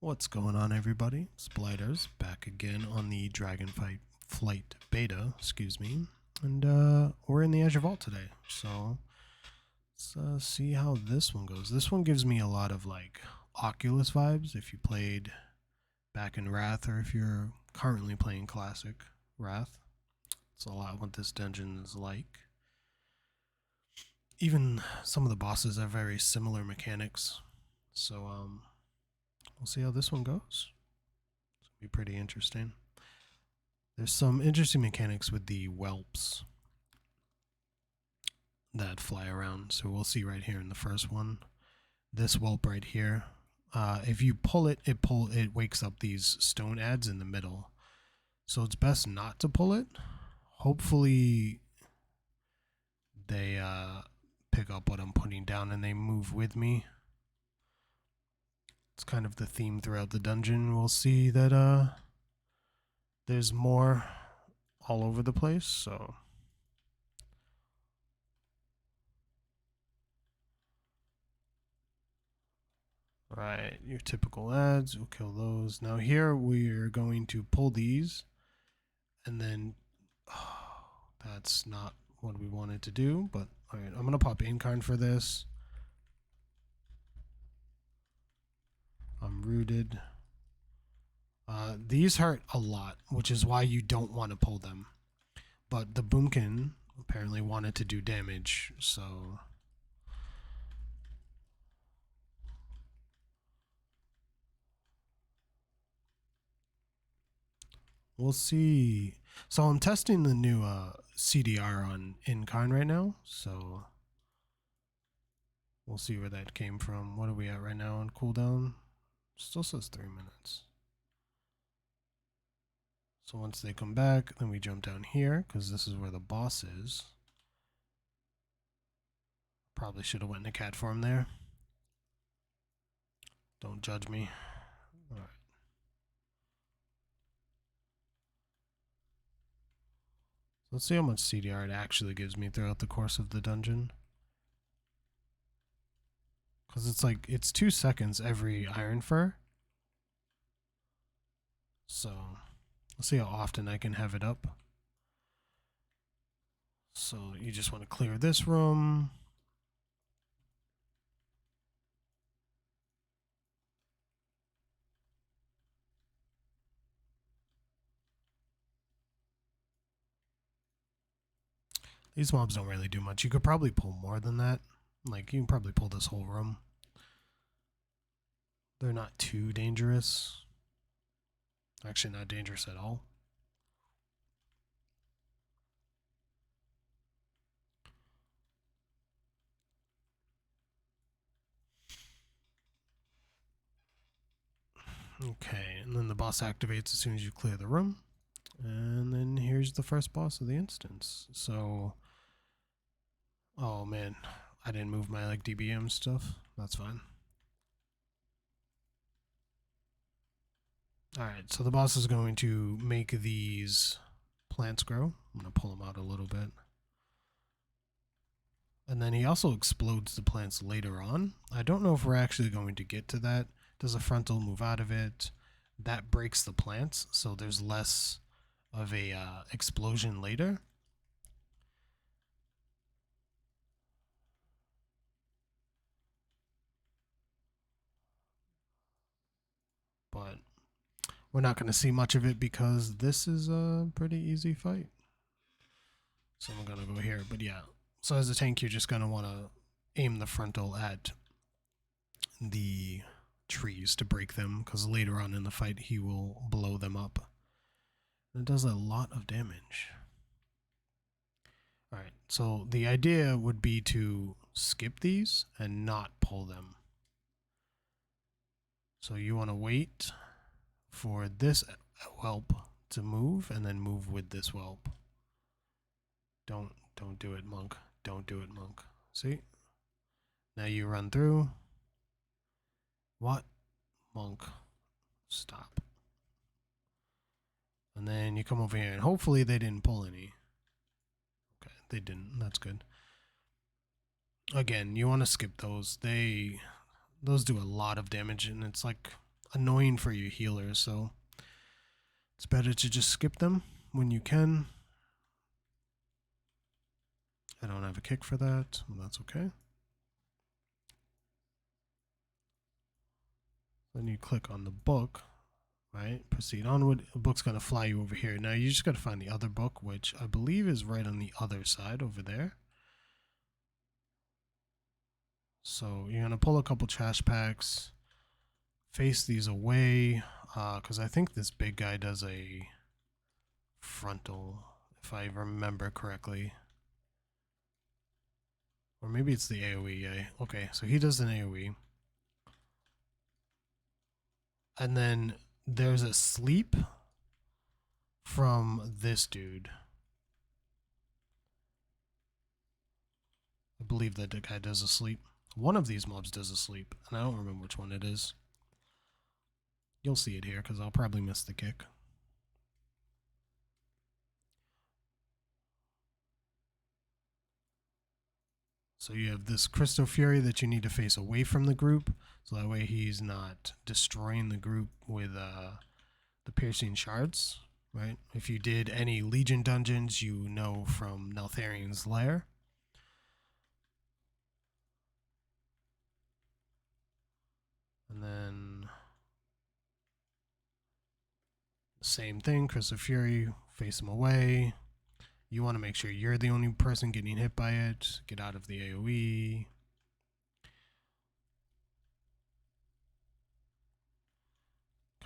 What's going on, everybody? It's Blighters back again on the Dragonflight beta, and we're in the Azure Vault today. So let's see how this one goes. This one gives me a lot of like Oculus vibes. If you played back in Wrath, or if you're currently playing Classic Wrath, it's a lot what this dungeon is like. Even some of the bosses have very similar mechanics. So we'll see how this one goes. It's gonna be pretty interesting. There's some interesting mechanics with the whelps that fly around. So we'll see right here in the first one. This whelp right here, if you pull it, it wakes up these stone adds in the middle. So it's best not to pull it. Hopefully they pick up what I'm putting down and they move with me. It's kind of the theme throughout the dungeon. We'll see that there's more all over the place, so right, your typical ads, we'll kill those. Now here we're going to pull these, and then that's not what we wanted to do, but all right, I'm gonna pop Incarn for this. I'm rooted. These hurt a lot, which is why you don't want to pull them. But the Boomkin apparently wanted to do damage, so we'll see. So I'm testing the new CDR on Incarn right now, so we'll see where that came from. What are we at right now on cooldown? Still says 3 minutes. So once they come back, then we jump down here, because this is where the boss is. Probably should have went into cat form there. Don't judge me. All right. Let's see how much CDR it actually gives me throughout the course of the dungeon. Because it's like, it's 2 seconds every Iron Fur. So, let's see how often I can have it up. So, you just want to clear this room. These mobs don't really do much. You could probably pull more than that. Like, you can probably pull this whole room. They're not too dangerous. Actually, not dangerous at all. Okay, and then the boss activates as soon as you clear the room. And then here's the first boss of the instance. So, oh man, I didn't move my like DBM stuff. That's fine. Alright, so the boss is going to make these plants grow. I'm going to pull them out a little bit. And then he also explodes the plants later on. I don't know if we're actually going to get to that. Does a frontal move out of it? That breaks the plants, so there's less of a explosion later. But we're not going to see much of it because this is a pretty easy fight. So I'm going to go here. But yeah, so as a tank, you're just going to want to aim the frontal at the trees to break them, because later on in the fight he will blow them up. And it does a lot of damage. Alright, so the idea would be to skip these and not pull them. So you want to wait for this whelp to move and then move with this whelp. Don't do it, monk. Don't do it, monk. See? Now you run through. What? Monk. Stop. And then you come over here, and hopefully they didn't pull any. Okay, they didn't. That's good. Again, you want to skip those. Those do a lot of damage, and it's like annoying for you healers, so it's better to just skip them when you can. I don't have a kick for that. Well, that's okay. Then you click on the book, right? Proceed onward. The book's going to fly you over here. Now you just got to find the other book, which I believe is right on the other side over there. So you're going to pull a couple trash packs, face these away, because I think this big guy does a frontal, if I remember correctly. Or maybe it's the AoE, yeah. Okay, so he does an AoE. And then there's a sleep from this dude. I believe that the guy does a sleep. One of these mobs does a sleep, and I don't remember which one it is. You'll see it here, because I'll probably miss the kick. So you have this Crystal Fury that you need to face away from the group, so that way he's not destroying the group with the piercing shards, right? If you did any Legion dungeons, you know from Neltharian's Lair. And then same thing, Crystal Fury, face him away. You want to make sure you're the only person getting hit by it. Get out of the AoE.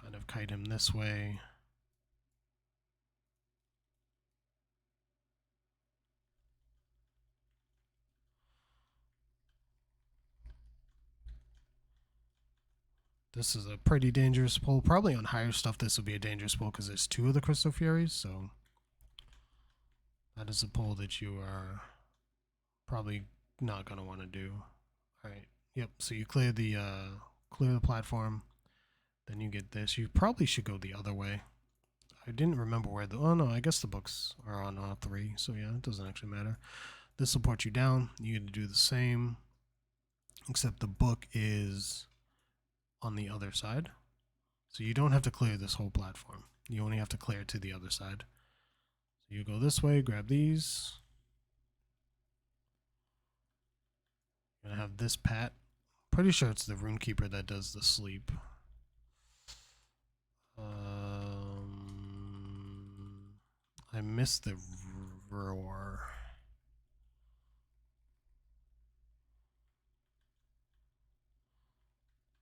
Kind of kite him this way. This is a pretty dangerous pull. Probably on higher stuff this will be a dangerous pull because there's two of the Crystal Furies, so that is a pull that you are probably not going to want to do. Alright, yep, so you clear the platform, then you get this. You probably should go the other way. I didn't remember where the, oh no, I guess the books are on all three, so yeah, it doesn't actually matter. This will port you down. You get to do the same, except the book is on the other side. So you don't have to clear this whole platform. You only have to clear to the other side. So you go this way, grab these. You're gonna have this pat. Pretty sure it's the Runekeeper that does the sleep. I missed the roar.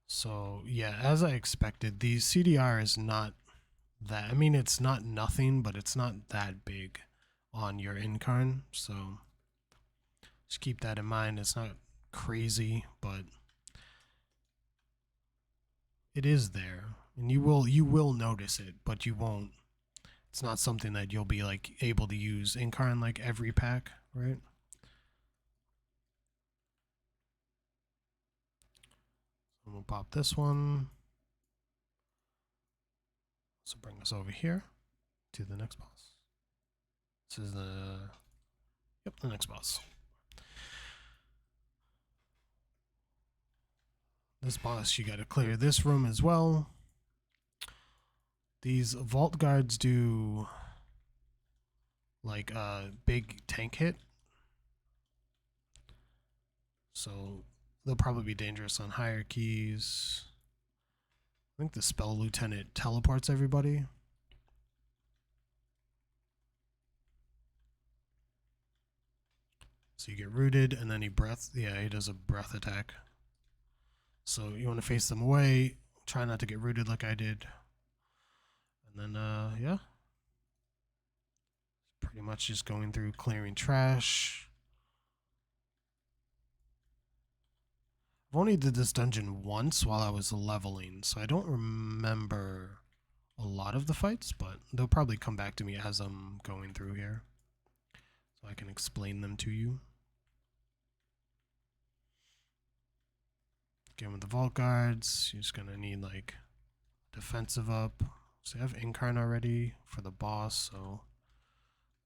So yeah, as I expected, the CDR is not that, I mean, it's not nothing, but it's not that big on your Incarn, so just keep that in mind. It's not crazy, but it is there, and you will notice it, but you won't. It's not something that you'll be like able to use Incarn like every pack, right? So we'll pop this one. So bring us over here to the next boss. This is the next boss. This boss, you got to clear this room as well. These vault guards do like a big tank hit, so they'll probably be dangerous on higher keys. I think the spell lieutenant teleports everybody. So you get rooted, and then he does a breath attack. So you want to face them away, try not to get rooted like I did. And then, yeah. Pretty much just going through clearing trash. I've only did this dungeon once while I was leveling, so I don't remember a lot of the fights, but they'll probably come back to me as I'm going through here, so I can explain them to you. Again, with the vault guards, you're just gonna need like defensive up. So I have Incarn already for the boss, so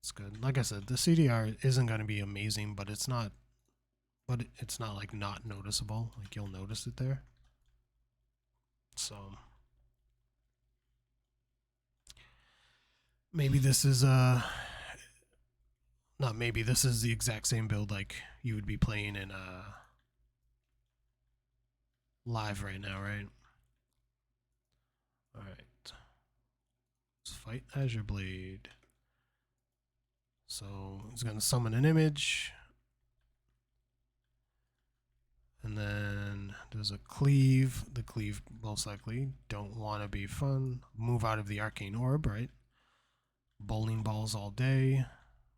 it's good. Like I said, the CDR isn't gonna be amazing, but it's not like not noticeable. Like you'll notice it there. So Maybe this is not maybe, this is the exact same build like you would be playing in live right now, right? All right. Let's fight Azure Blade. So he's going to summon an image. And then there's a cleave. The cleave most likely don't want to be fun. Move out of the arcane orb, right? Bowling balls all day.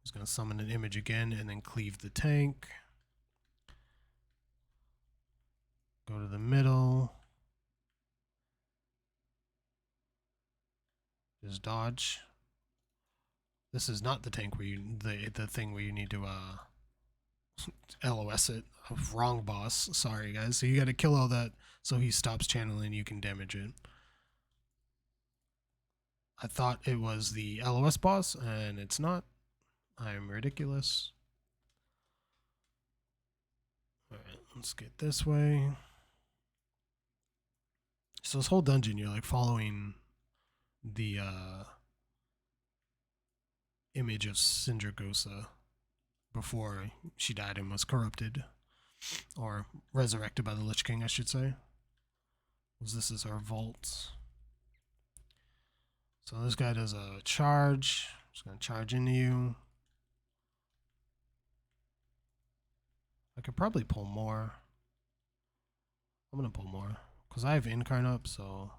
He's going to summon an image again and then cleave the tank. Go to the middle. Just dodge. This is not the tank where you the thing where you need to LOS it. Wrong boss. Sorry guys. So you got to kill all that so he stops channeling. You can damage it. I thought it was the LOS boss and it's not. I'm ridiculous. Alright, let's get this way. So this whole dungeon, you're like following the image of Sindragosa before she died and was corrupted. Or resurrected by the Lich King, I should say. This is our vault. So this guy does a charge. Just gonna charge into you. I could probably pull more. I'm gonna pull more. Because I have Incarn up, so.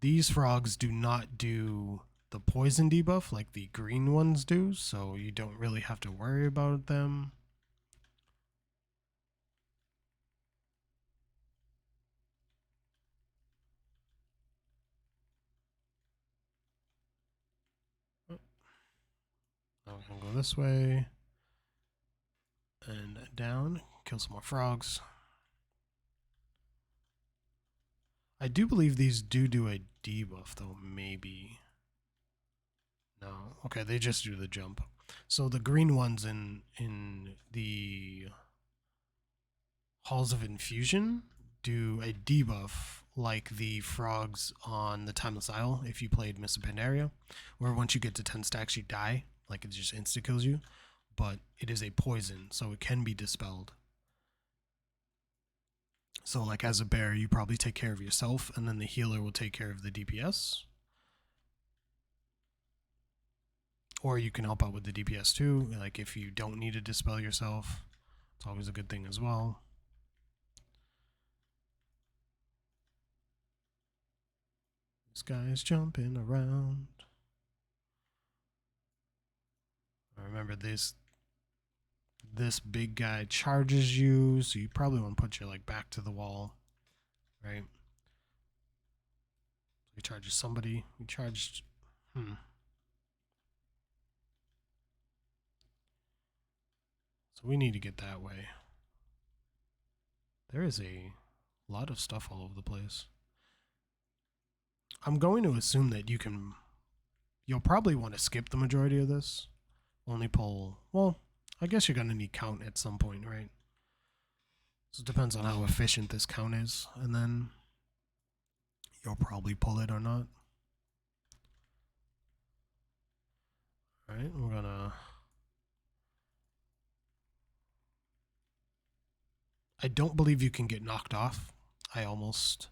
These frogs do not do the poison debuff like the green ones do, so you don't really have to worry about them. Now we can go this way. And down. Kill some more frogs. I do believe these do a debuff, though, maybe. No. Okay, they just do the jump. So the green ones in the Halls of Infusion do a debuff like the frogs on the Timeless Isle if you played Mists of Pandaria, where once you get to 10 stacks you die, like it just insta-kills you, but it is a poison, so it can be dispelled. So like as a bear, you probably take care of yourself, and then the healer will take care of the DPS. Or you can help out with the DPS too, like if you don't need to dispel yourself, it's always a good thing as well. This guy's jumping around. Remember this big guy charges you, so you probably want to put your like back to the wall, right? He charges somebody. He charged. So we need to get that way. There is a lot of stuff all over the place. I'm going to assume that you'll probably want to skip the majority of this. Only pull, well, I guess you're going to need count at some point, right? So it depends on how efficient this count is, and then you'll probably pull it or not. Alright, we're gonna... I don't believe you can get knocked off. We almost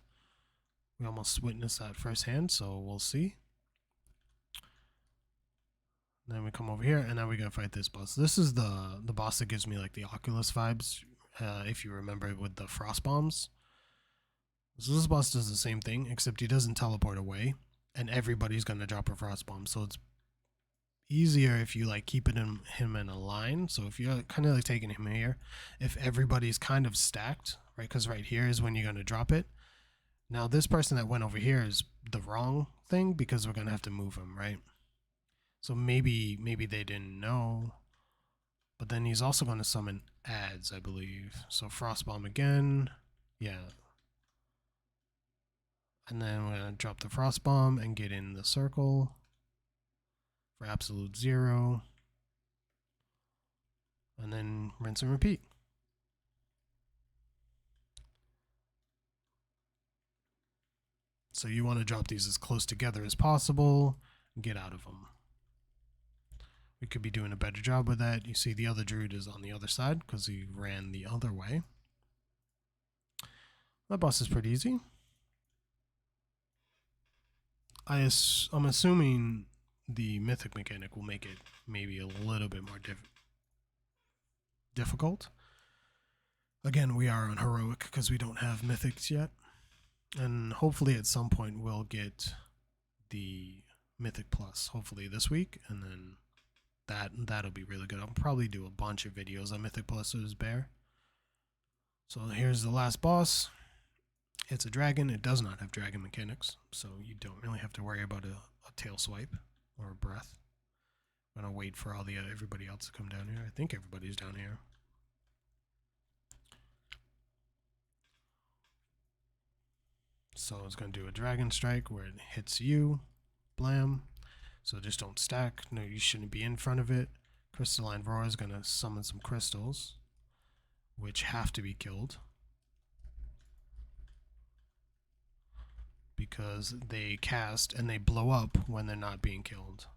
witnessed that firsthand, so we'll see. Then we come over here, and now we gotta fight this boss. This is the boss that gives me like the Oculus vibes, if you remember, with the frost bombs. So this boss does the same thing, except he doesn't teleport away, and everybody's gonna drop a frost bomb. So it's easier if you like keep him in a line. So if you're kind of like taking him here, if everybody's kind of stacked, right? Because right here is when you're gonna drop it. Now this person that went over here is the wrong thing because we're gonna have to move him, right? So maybe they didn't know. But then he's also going to summon ads, I believe. So Frostbomb again. Yeah. And then we're going to drop the Frostbomb and get in the circle for absolute 0. And then rinse and repeat. So you want to drop these as close together as possible and get out of them. We could be doing a better job with that. You see the other Druid is on the other side because he ran the other way. That boss is pretty easy. I'm assuming the mythic mechanic will make it maybe a little bit more difficult. Again, we are on heroic because we don't have mythics yet. And hopefully at some point we'll get the mythic plus, hopefully this week, and then that'll be really good. I'll probably do a bunch of videos on mythic pluses bear. So here's the last boss. It's a dragon. It does not have dragon mechanics, so you don't really have to worry about a tail swipe or a breath. I'm gonna wait for all the everybody else to come down here. I think everybody's down here. So it's gonna do a dragon strike where it hits you, blam. So just don't stack. No, you shouldn't be in front of it. Crystalline Roar is gonna summon some crystals, which have to be killed, because they cast and they blow up when they're not being killed.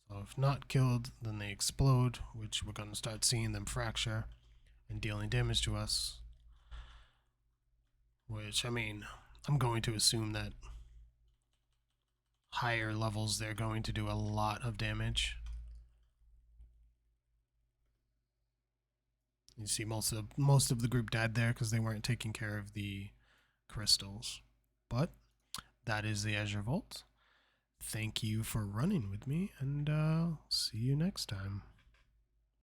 So if not killed, then they explode, which we're going to start seeing them fracture and dealing damage to us. Which, I mean, I'm going to assume that higher levels they're going to do a lot of damage. You see most of the group died there because they weren't taking care of the crystals. But that is the Azure Vault. Thank you for running with me, and see you next time.